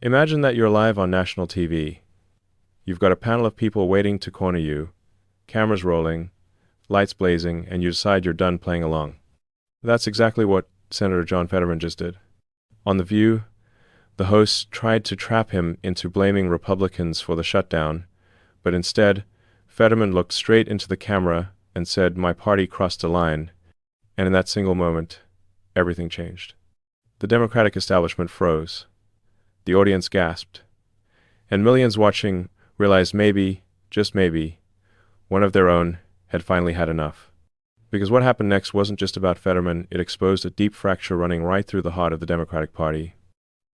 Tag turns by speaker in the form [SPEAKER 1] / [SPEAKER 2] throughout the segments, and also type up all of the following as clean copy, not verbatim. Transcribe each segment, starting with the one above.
[SPEAKER 1] Imagine that you're live on national TV. You've got a panel of people waiting to corner you, cameras rolling, lights blazing, and you decide you're done playing along. That's exactly what Senator John Fetterman just did. On The View, the host tried to trap him into blaming Republicans for the shutdown, but instead, Fetterman looked straight into the camera and said, "My party crossed a line," and in that single moment, everything changed. The Democratic establishment froze. The audience gasped. And millions watching realized maybe, just maybe, one of their own had finally had enough. Because what happened next wasn't just about Fetterman, it exposed a deep fracture running right through the heart of the Democratic Party.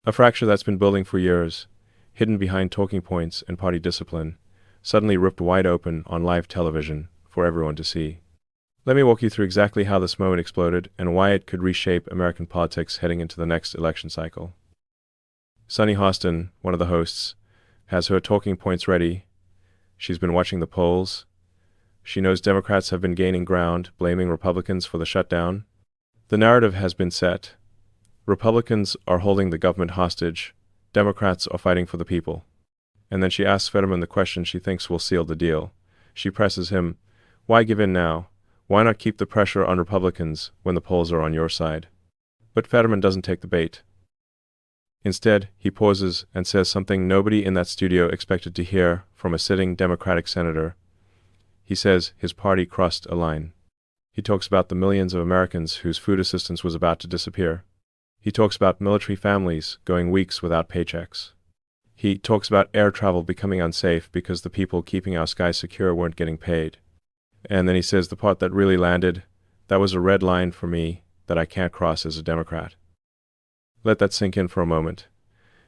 [SPEAKER 1] A fracture that's been building for years, hidden behind talking points and party discipline, suddenly ripped wide open on live television for everyone to see. Let me walk you through exactly how this moment exploded and why it could reshape American politics heading into the next election cycle. Sunny Hostin, one of the hosts, has her talking points ready. She's been watching the polls. She knows Democrats have been gaining ground, blaming Republicans for the shutdown. The narrative has been set. Republicans are holding the government hostage. Democrats are fighting for the people. And then she asks Fetterman the question she thinks will seal the deal. She presses him, "Why give in now? Why not keep the pressure on Republicans when the polls are on your side?" But Fetterman doesn't take the bait. Instead, he pauses and says something nobody in that studio expected to hear from a sitting Democratic senator. He says his party crossed a line. He talks about the millions of Americans whose food assistance was about to disappear. He talks about military families going weeks without paychecks. He talks about air travel becoming unsafe because the people keeping our skies secure weren't getting paid. And then he says the part that really landed, "That was a red line for me that I can't cross as a Democrat." Let that sink in for a moment.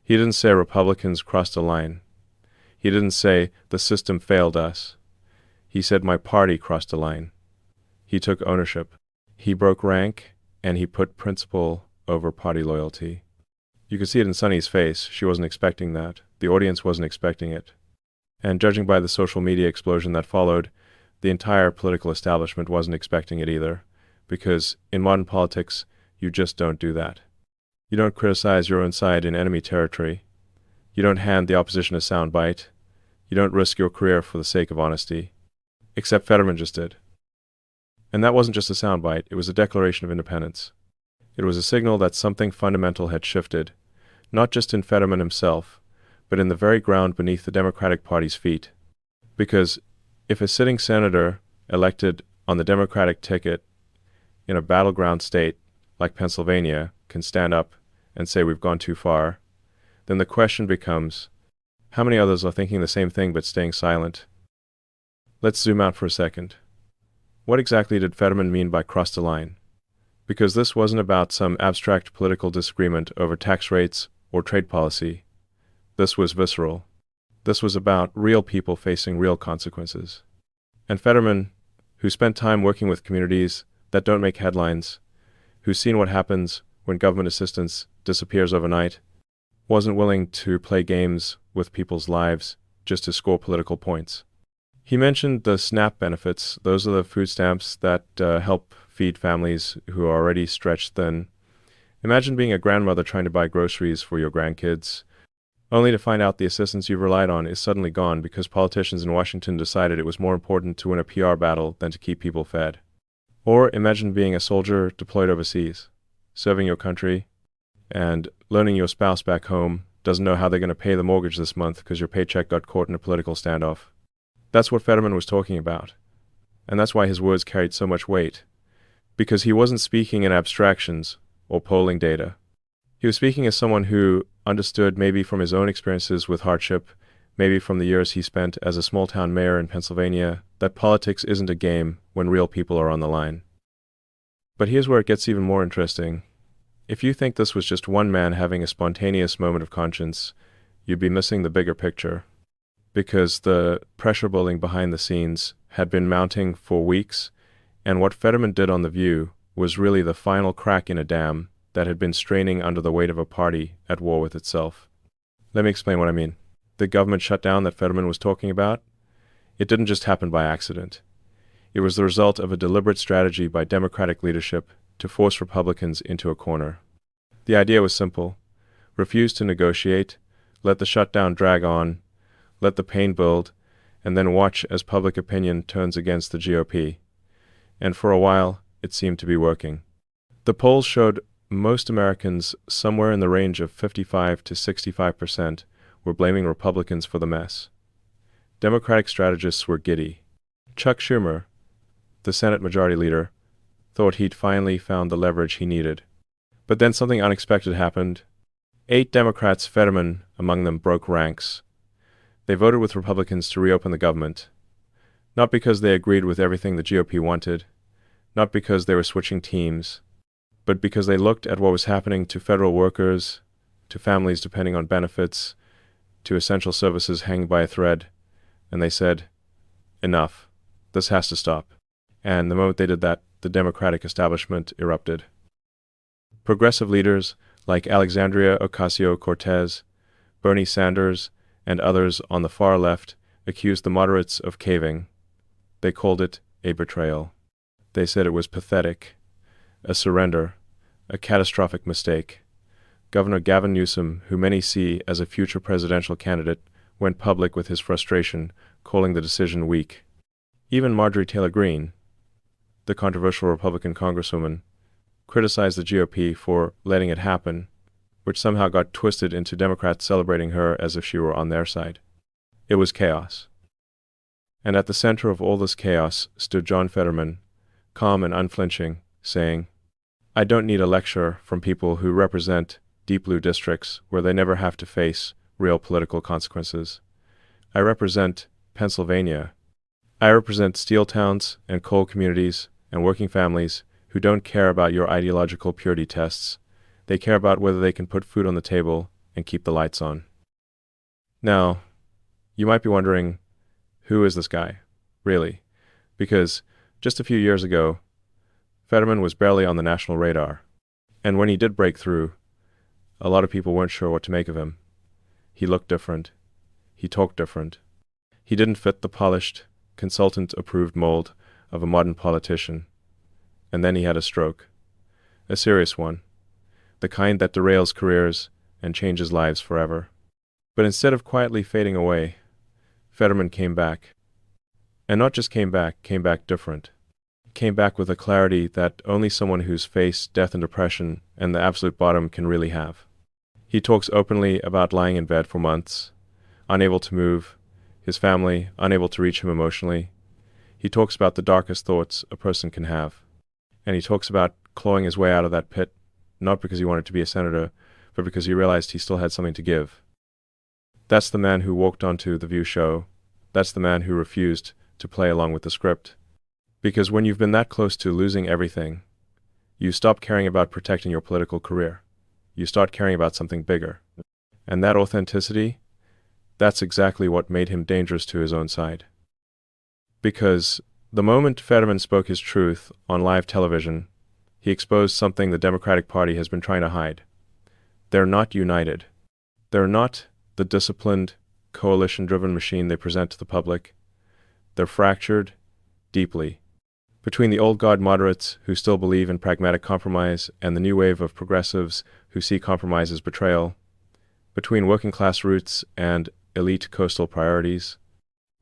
[SPEAKER 1] He didn't say Republicans crossed a line. He didn't say the system failed us. He said my party crossed a line. He took ownership. He broke rank, and he put principle over party loyalty. You could see it in Sunny's face. She wasn't expecting that. The audience wasn't expecting it. And judging by the social media explosion that followed, the entire political establishment wasn't expecting it either. Because in modern politics, you just don't do that. You don't criticize your own side in enemy territory. You don't hand the opposition a soundbite. You don't risk your career for the sake of honesty. Except Fetterman just did. And that wasn't just a soundbite, it was a declaration of independence. It was a signal that something fundamental had shifted, not just in Fetterman himself, but in the very ground beneath the Democratic Party's feet. Because if a sitting senator elected on the Democratic ticket in a battleground state like Pennsylvania can stand up and say we've gone too far, then the question becomes, how many others are thinking the same thing but staying silent? Let's zoom out for a second. What exactly did Fetterman mean by crossed a line? Because this wasn't about some abstract political disagreement over tax rates or trade policy. This was visceral. This was about real people facing real consequences. And Fetterman, who spent time working with communities that don't make headlines, who's seen what happens when government assistance disappears overnight, wasn't willing to play games with people's lives just to score political points. He mentioned the SNAP benefits. Those are the food stamps that help feed families who are already stretched thin. Imagine being a grandmother trying to buy groceries for your grandkids, only to find out the assistance you've relied on is suddenly gone because politicians in Washington decided it was more important to win a PR battle than to keep people fed. Or imagine being a soldier deployed overseas, serving your country, and learning your spouse back home doesn't know how they're going to pay the mortgage this month because your paycheck got caught in a political standoff. That's what Fetterman was talking about. And that's why his words carried so much weight. Because he wasn't speaking in abstractions or polling data. He was speaking as someone who understood, maybe from his own experiences with hardship, maybe from the years he spent as a small-town mayor in Pennsylvania, that politics isn't a game when real people are on the line. But here's where it gets even more interesting. If you think this was just one man having a spontaneous moment of conscience, you'd be missing the bigger picture. Because the pressure building behind the scenes had been mounting for weeks, and what Fetterman did on The View was really the final crack in a dam that had been straining under the weight of a party at war with itself. Let me explain what I mean. The government shutdown that Fetterman was talking about, it didn't just happen by accident. It was the result of a deliberate strategy by Democratic leadership to force Republicans into a corner. The idea was simple. Refuse to negotiate, Let the shutdown drag on, let the pain build, and then watch as public opinion turns against the GOP. And for a while, it seemed to be working. The polls showed most Americans, somewhere in the range of 55 to 65%, were blaming Republicans for the mess. Democratic strategists were giddy. Chuck Schumer, the Senate Majority Leader, thought he'd finally found the leverage he needed. But then something unexpected happened. 8 Democrats, Fetterman among them, broke ranks. They voted with Republicans to reopen the government. Not because they agreed with everything the GOP wanted, not because they were switching teams, but because they looked at what was happening to federal workers, to families depending on benefits, to essential services hanging by a thread, and they said, enough, this has to stop. And the moment they did that, the Democratic establishment erupted. Progressive leaders like Alexandria Ocasio-Cortez, Bernie Sanders, and others on the far left accused the moderates of caving. They called it a betrayal. They said it was pathetic, a surrender, a catastrophic mistake. Governor Gavin Newsom, who many see as a future presidential candidate, went public with his frustration, calling the decision weak. Even Marjorie Taylor Greene, the controversial Republican congresswoman, criticized the GOP for letting it happen, which somehow got twisted into Democrats celebrating her as if she were on their side. It was chaos. And at the center of all this chaos stood John Fetterman, calm and unflinching, saying, I don't need a lecture from people who represent deep blue districts where they never have to face real political consequences. I represent Pennsylvania. I represent steel towns and coal communities and working families who don't care about your ideological purity tests. They care about whether they can put food on the table and keep the lights on. Now, you might be wondering, who is this guy, really? Because just a few years ago, Fetterman was barely on the national radar. And when he did break through, a lot of people weren't sure what to make of him. He looked different. He talked different. He didn't fit the polished, consultant-approved mold of a modern politician. And then he had a stroke. A serious one. The kind that derails careers and changes lives forever. But instead of quietly fading away, Fetterman came back. And not just came back different. Came back with a clarity that only someone who's faced death and depression and the absolute bottom can really have. He talks openly about lying in bed for months, unable to move, his family unable to reach him emotionally. He talks about the darkest thoughts a person can have. And he talks about clawing his way out of that pit, not because he wanted to be a senator, but because he realized he still had something to give. That's the man who walked onto The View show. That's the man who refused to play along with the script. Because when you've been that close to losing everything, you stop caring about protecting your political career. You start caring about something bigger. And that authenticity, that's exactly what made him dangerous to his own side. Because the moment Fetterman spoke his truth on live television, he exposed something the Democratic Party has been trying to hide. They're not united. They're not the disciplined, coalition-driven machine they present to the public. They're fractured deeply. Between the old guard moderates who still believe in pragmatic compromise and the new wave of progressives who see compromise as betrayal. Between working-class roots and elite coastal priorities.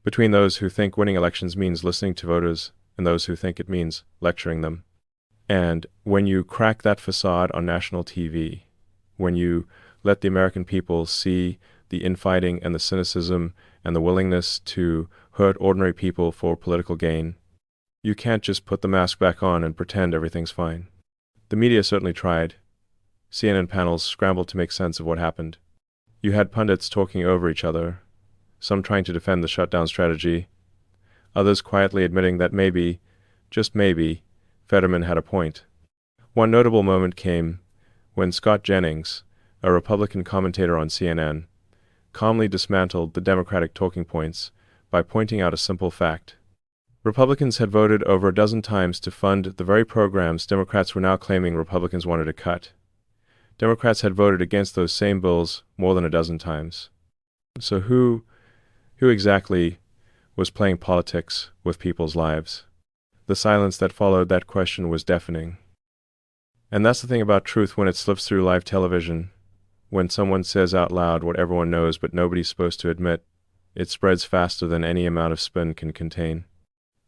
[SPEAKER 1] Between those who think winning elections means listening to voters and those who think it means lecturing them. And when you crack that facade on national TV, when you let the American people see the infighting and the cynicism and the willingness to hurt ordinary people for political gain, you can't just put the mask back on and pretend everything's fine. The media certainly tried. CNN panels scrambled to make sense of what happened. You had pundits talking over each other, some trying to defend the shutdown strategy, others quietly admitting that maybe, just maybe, Fetterman had a point. One notable moment came when Scott Jennings, a Republican commentator on CNN, calmly dismantled the Democratic talking points by pointing out a simple fact. Republicans had voted over a dozen times to fund the very programs Democrats were now claiming Republicans wanted to cut. Democrats had voted against those same bills more than a dozen times. So who exactly was playing politics with people's lives? The silence that followed that question was deafening. And that's the thing about truth when it slips through live television. When someone says out loud what everyone knows but nobody's supposed to admit, it spreads faster than any amount of spin can contain.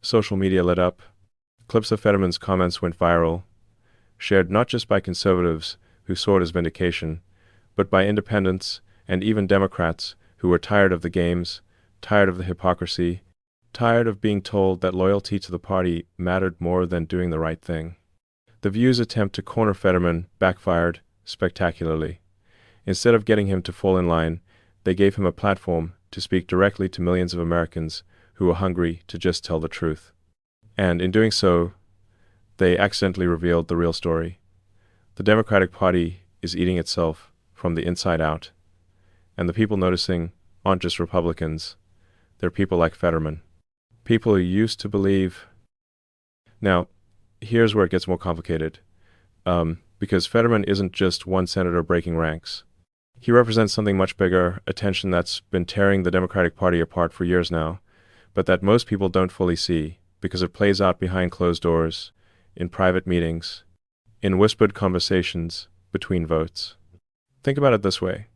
[SPEAKER 1] Social media lit up. Clips of Fetterman's comments went viral, shared not just by conservatives who saw it as vindication, but by independents and even Democrats who were tired of the games, tired of the hypocrisy, tired of being told that loyalty to the party mattered more than doing the right thing. The View's attempt to corner Fetterman backfired spectacularly. Instead of getting him to fall in line, they gave him a platform to speak directly to millions of Americans who were hungry to just tell the truth. And in doing so, they accidentally revealed the real story. The Democratic Party is eating itself from the inside out. And the people noticing aren't just Republicans. They're people like Fetterman. People who used to believe... Now, here's where it gets more complicated. Because Fetterman isn't just one senator breaking ranks. He represents something much bigger, a tension that's been tearing the Democratic Party apart for years now, but that most people don't fully see because it plays out behind closed doors, in private meetings, in whispered conversations between votes. Think about it this way.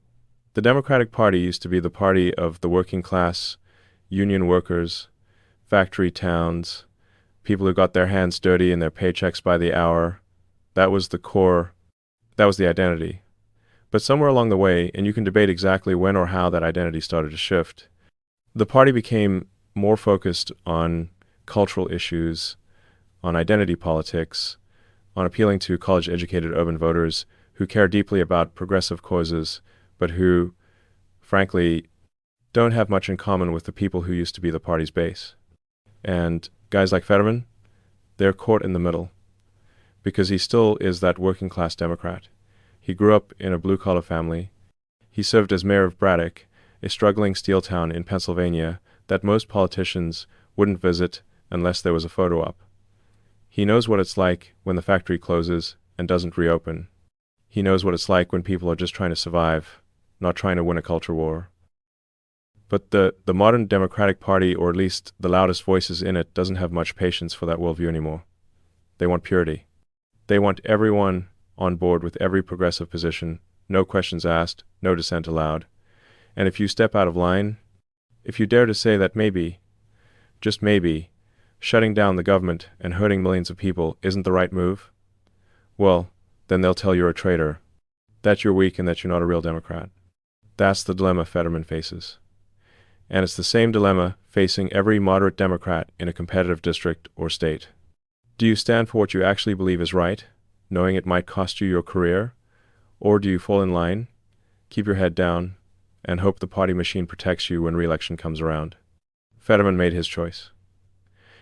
[SPEAKER 1] The Democratic Party used to be the party of the working class, union workers, factory towns, people who got their hands dirty and their paychecks by the hour. That was the core, that was the identity. But somewhere along the way, and you can debate exactly when or how that identity started to shift, the party became more focused on cultural issues, on identity politics, on appealing to college-educated urban voters who care deeply about progressive causes, but who, frankly, don't have much in common with the people who used to be the party's base. And guys like Fetterman, they're caught in the middle, because he still is that working-class Democrat. He grew up in a blue-collar family. He served as mayor of Braddock, a struggling steel town in Pennsylvania that most politicians wouldn't visit unless there was a photo op. He knows what it's like when the factory closes and doesn't reopen. He knows what it's like when people are just trying to survive, not trying to win a culture war. But the modern Democratic Party, or at least the loudest voices in it, doesn't have much patience for that worldview anymore. They want purity. They want everyone on board with every progressive position, no questions asked, no dissent allowed. And if you step out of line, if you dare to say that maybe, just maybe, shutting down the government and hurting millions of people isn't the right move, well, then they'll tell you're a traitor, that you're weak and that you're not a real Democrat. That's the dilemma Fetterman faces. And it's the same dilemma facing every moderate Democrat in a competitive district or state. Do you stand for what you actually believe is right, knowing it might cost you your career? Or do you fall in line, keep your head down, and hope the party machine protects you when re-election comes around? Fetterman made his choice.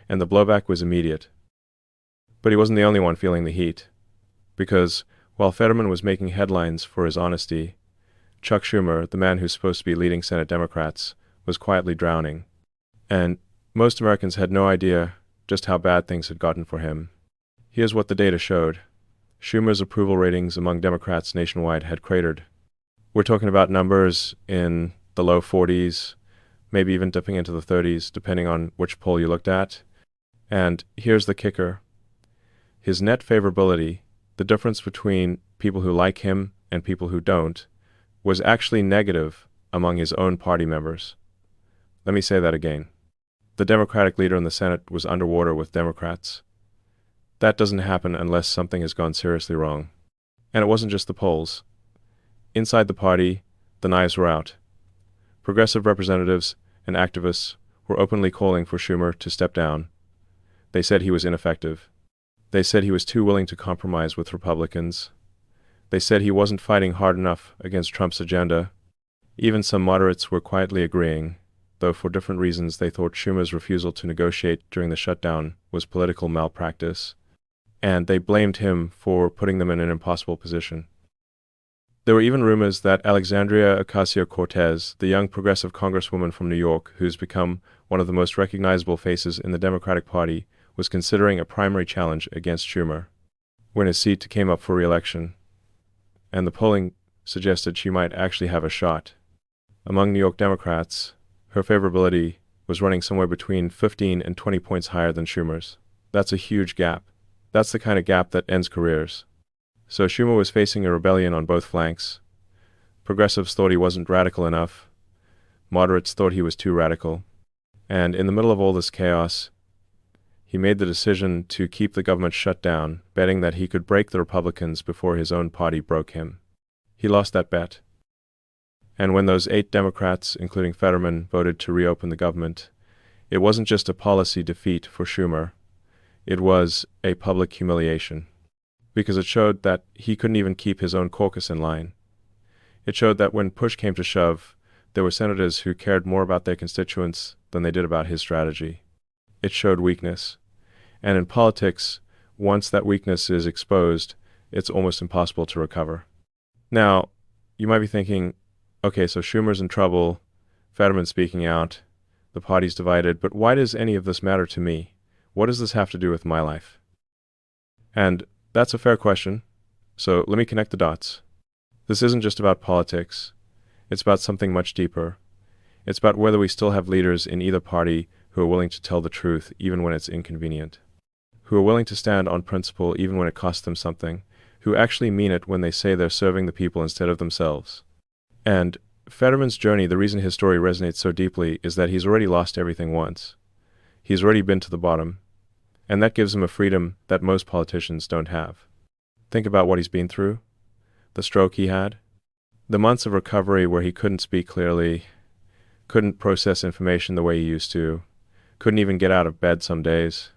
[SPEAKER 1] And the blowback was immediate. But he wasn't the only one feeling the heat. Because while Fetterman was making headlines for his honesty, Chuck Schumer, the man who's supposed to be leading Senate Democrats, was quietly drowning. And most Americans had no idea just how bad things had gotten for him. Here's what the data showed. Schumer's approval ratings among Democrats nationwide had cratered. We're talking about numbers in the low 40s, maybe even dipping into the 30s, depending on which poll you looked at. And here's the kicker. His net favorability, the difference between people who like him and people who don't, was actually negative among his own party members. Let me say that again. The Democratic leader in the Senate was underwater with Democrats. That doesn't happen unless something has gone seriously wrong. And it wasn't just the polls. Inside the party, the knives were out. Progressive representatives and activists were openly calling for Schumer to step down. They said he was ineffective. They said he was too willing to compromise with Republicans. They said he wasn't fighting hard enough against Trump's agenda. Even some moderates were quietly agreeing, though for different reasons they thought Schumer's refusal to negotiate during the shutdown was political malpractice, and they blamed him for putting them in an impossible position. There were even rumors that Alexandria Ocasio-Cortez, the young progressive congresswoman from New York who's become one of the most recognizable faces in the Democratic Party, was considering a primary challenge against Schumer when his seat came up for re-election, and the polling suggested she might actually have a shot. Among New York Democrats, her favorability was running somewhere between 15 and 20 points higher than Schumer's. That's a huge gap. That's the kind of gap that ends careers. So Schumer was facing a rebellion on both flanks. Progressives thought he wasn't radical enough. Moderates thought he was too radical. And in the middle of all this chaos, he made the decision to keep the government shut down, betting that he could break the Republicans before his own party broke him. He lost that bet. And when those 8 Democrats, including Fetterman, voted to reopen the government, it wasn't just a policy defeat for Schumer. It was a public humiliation, because it showed that he couldn't even keep his own caucus in line. It showed that when push came to shove, there were senators who cared more about their constituents than they did about his strategy. It showed weakness. And in politics, once that weakness is exposed, it's almost impossible to recover. Now, you might be thinking, okay, so Schumer's in trouble, Fetterman's speaking out, the party's divided, but why does any of this matter to me? What does this have to do with my life? And that's a fair question, so let me connect the dots. This isn't just about politics. It's about something much deeper. It's about whether we still have leaders in either party who are willing to tell the truth even when it's inconvenient, who are willing to stand on principle even when it costs them something, who actually mean it when they say they're serving the people instead of themselves. And Fetterman's journey, the reason his story resonates so deeply, is that he's already lost everything once. He's already been to the bottom, and that gives him a freedom that most politicians don't have. Think about what he's been through, the stroke he had, the months of recovery where he couldn't speak clearly, couldn't process information the way he used to, couldn't even get out of bed some days,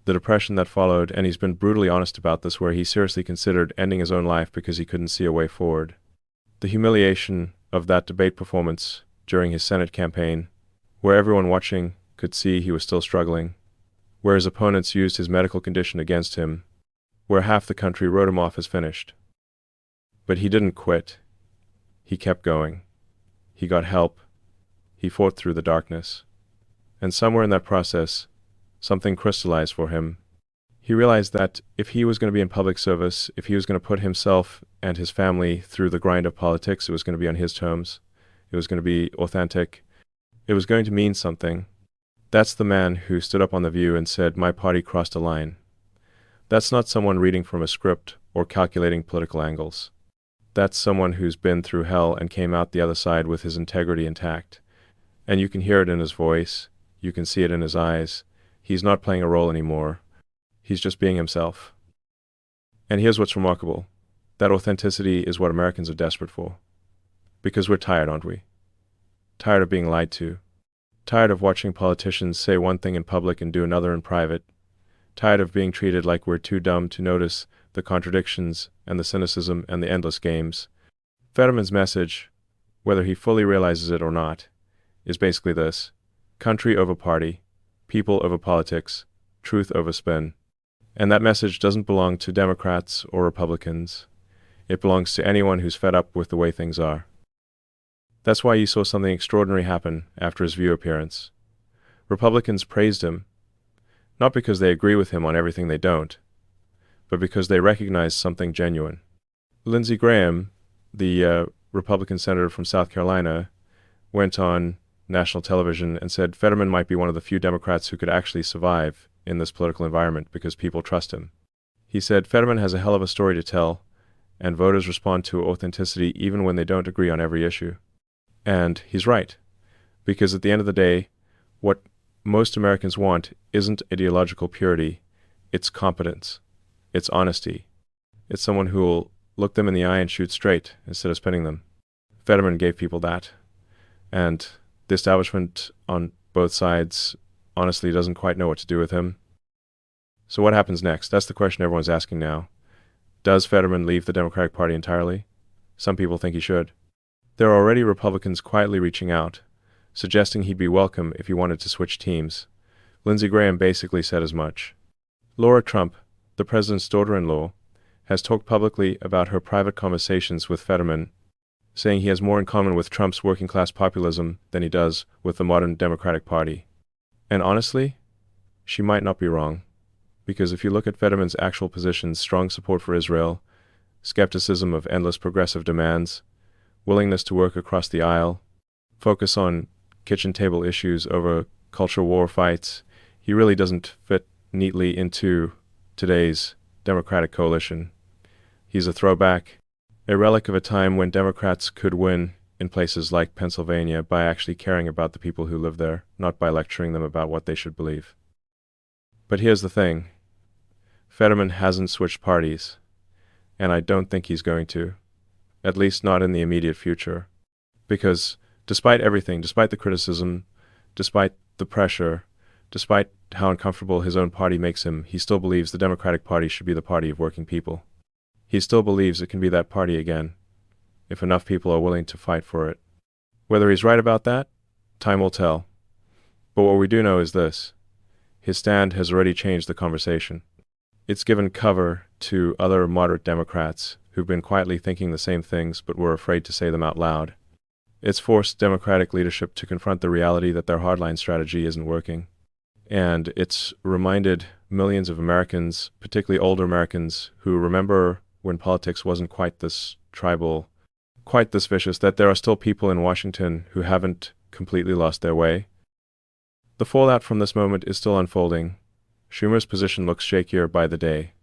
[SPEAKER 1] the depression that followed, and he's been brutally honest about this, where he seriously considered ending his own life because he couldn't see a way forward. The humiliation of that debate performance during his Senate campaign, where everyone watching could see he was still struggling, where his opponents used his medical condition against him, where half the country wrote him off as finished. But he didn't quit. He kept going. He got help. He fought through the darkness. And somewhere in that process, something crystallized for him. He realized that if he was going to be in public service, if he was going to put himself and his family through the grind of politics, it was going to be on his terms. It was going to be authentic. It was going to mean something. That's the man who stood up on The View and said, "My party crossed a line." That's not someone reading from a script or calculating political angles. That's someone who's been through hell and came out the other side with his integrity intact. And you can hear it in his voice. You can see it in his eyes. He's not playing a role anymore. He's just being himself. And here's what's remarkable. That authenticity is what Americans are desperate for. Because we're tired, aren't we? Tired of being lied to. Tired of watching politicians say one thing in public and do another in private. Tired of being treated like we're too dumb to notice the contradictions and the cynicism and the endless games. Fetterman's message, whether he fully realizes it or not, is basically this: country over party, people over politics, truth over spin. And that message doesn't belong to Democrats or Republicans. It belongs to anyone who's fed up with the way things are. That's why you saw something extraordinary happen after his View appearance. Republicans praised him, not because they agree with him on everything they don't, but because they recognize something genuine. Lindsey Graham, the Republican senator from South Carolina, went on national television and said Fetterman might be one of the few Democrats who could actually survive in this political environment because people trust him. He said Fetterman has a hell of a story to tell, and voters respond to authenticity even when they don't agree on every issue. And he's right, because at the end of the day, what most Americans want isn't ideological purity, it's competence. It's honesty. It's someone who will look them in the eye and shoot straight instead of spinning them. Fetterman gave people that. And the establishment on both sides honestly doesn't quite know what to do with him. So what happens next? That's the question everyone's asking now. Does Fetterman leave the Democratic Party entirely? Some people think he should. There are already Republicans quietly reaching out, suggesting he'd be welcome if he wanted to switch teams. Lindsey Graham basically said as much. Laura Trump, the president's daughter-in-law, has talked publicly about her private conversations with Fetterman, saying he has more in common with Trump's working-class populism than he does with the modern Democratic Party. And honestly, she might not be wrong, because if you look at Fetterman's actual positions, strong support for Israel, skepticism of endless progressive demands, willingness to work across the aisle, focus on kitchen table issues over culture war fights, he really doesn't fit neatly into today's Democratic coalition. He's a throwback. A relic of a time when Democrats could win in places like Pennsylvania by actually caring about the people who live there, not by lecturing them about what they should believe. But here's the thing. Fetterman hasn't switched parties, and I don't think he's going to, at least not in the immediate future, because despite everything, despite the criticism, despite the pressure, despite how uncomfortable his own party makes him, he still believes the Democratic Party should be the party of working people. He still believes it can be that party again, if enough people are willing to fight for it. Whether he's right about that, time will tell. But what we do know is this. His stand has already changed the conversation. It's given cover to other moderate Democrats who've been quietly thinking the same things but were afraid to say them out loud. It's forced Democratic leadership to confront the reality that their hardline strategy isn't working. And it's reminded millions of Americans, particularly older Americans, who remember when politics wasn't quite this tribal, quite this vicious, that there are still people in Washington who haven't completely lost their way. The fallout from this moment is still unfolding. Schumer's position looks shakier by the day.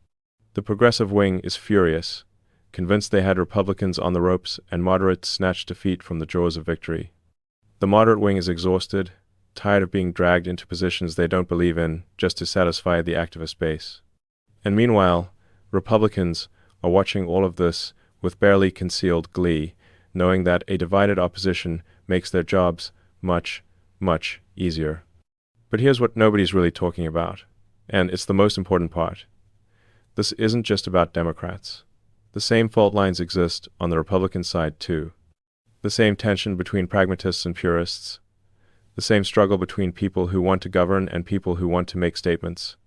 [SPEAKER 1] The progressive wing is furious, convinced they had Republicans on the ropes, and moderates snatched defeat from the jaws of victory. The moderate wing is exhausted, tired of being dragged into positions they don't believe in just to satisfy the activist base. And meanwhile, Republicans are watching all of this with barely concealed glee, knowing that a divided opposition makes their jobs much, much easier. But here's what nobody's really talking about, and it's the most important part. This isn't just about Democrats. The same fault lines exist on the Republican side too. The same tension between pragmatists and purists. The same struggle between people who want to govern and people who want to make statements.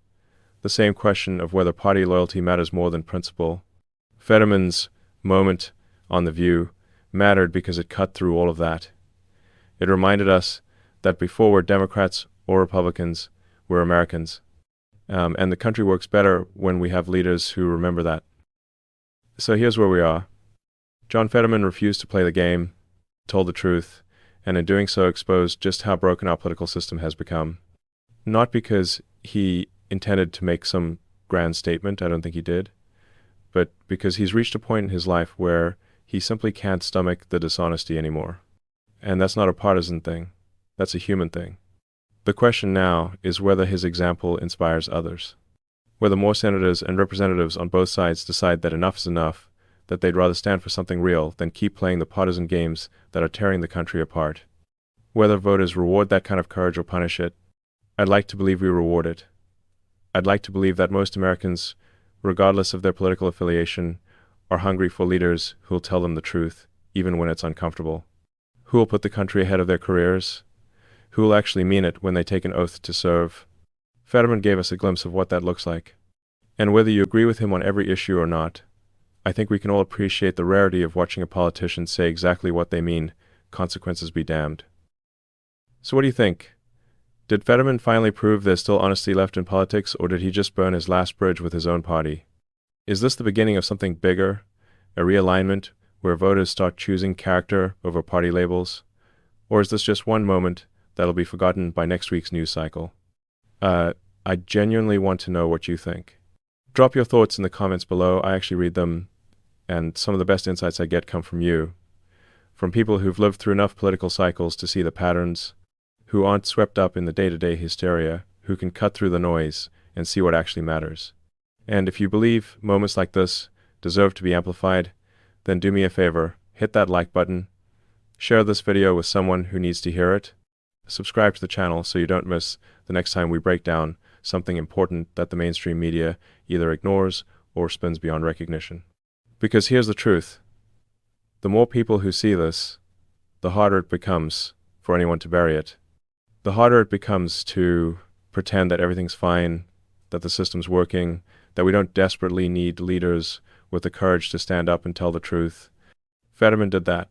[SPEAKER 1] The same question of whether party loyalty matters more than principle. Fetterman's moment on The View mattered because it cut through all of that. It reminded us that before we're Democrats or Republicans, we're Americans. And the country works better when we have leaders who remember that. So here's where we are. John Fetterman refused to play the game, told the truth, and in doing so exposed just how broken our political system has become. Not because he intended to make some grand statement, I don't think he did, but because he's reached a point in his life where he simply can't stomach the dishonesty anymore. And that's not a partisan thing. That's a human thing. The question now is whether his example inspires others. Whether more senators and representatives on both sides decide that enough is enough, that they'd rather stand for something real than keep playing the partisan games that are tearing the country apart. Whether voters reward that kind of courage or punish it, I'd like to believe we reward it. I'd like to believe that most Americans, regardless of their political affiliation, are hungry for leaders who'll tell them the truth, even when it's uncomfortable. Who'll put the country ahead of their careers. Who'll actually mean it when they take an oath to serve. Fetterman gave us a glimpse of what that looks like. And whether you agree with him on every issue or not, I think we can all appreciate the rarity of watching a politician say exactly what they mean, consequences be damned. So what do you think? Did Fetterman finally prove there's still honesty left in politics, or did he just burn his last bridge with his own party? Is this the beginning of something bigger, a realignment where voters start choosing character over party labels? Or is this just one moment that'll be forgotten by next week's news cycle? I genuinely want to know what you think. Drop your thoughts in the comments below. I actually read them, and some of the best insights I get come from you, from people who've lived through enough political cycles to see the patterns, who aren't swept up in the day-to-day hysteria, who can cut through the noise and see what actually matters. And if you believe moments like this deserve to be amplified, then do me a favor, hit that like button, share this video with someone who needs to hear it, subscribe to the channel so you don't miss the next time we break down something important that the mainstream media either ignores or spins beyond recognition. Because here's the truth. The more people who see this, the harder it becomes for anyone to bury it. The harder it becomes to pretend that everything's fine, that the system's working, that we don't desperately need leaders with the courage to stand up and tell the truth. Fetterman did that.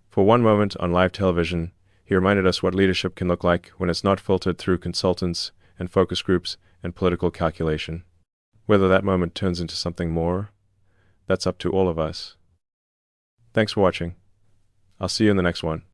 [SPEAKER 1] For one moment on live television, he reminded us what leadership can look like when it's not filtered through consultants and focus groups and political calculation. Whether that moment turns into something more, that's up to all of us. Thanks for watching. I'll see you in the next one.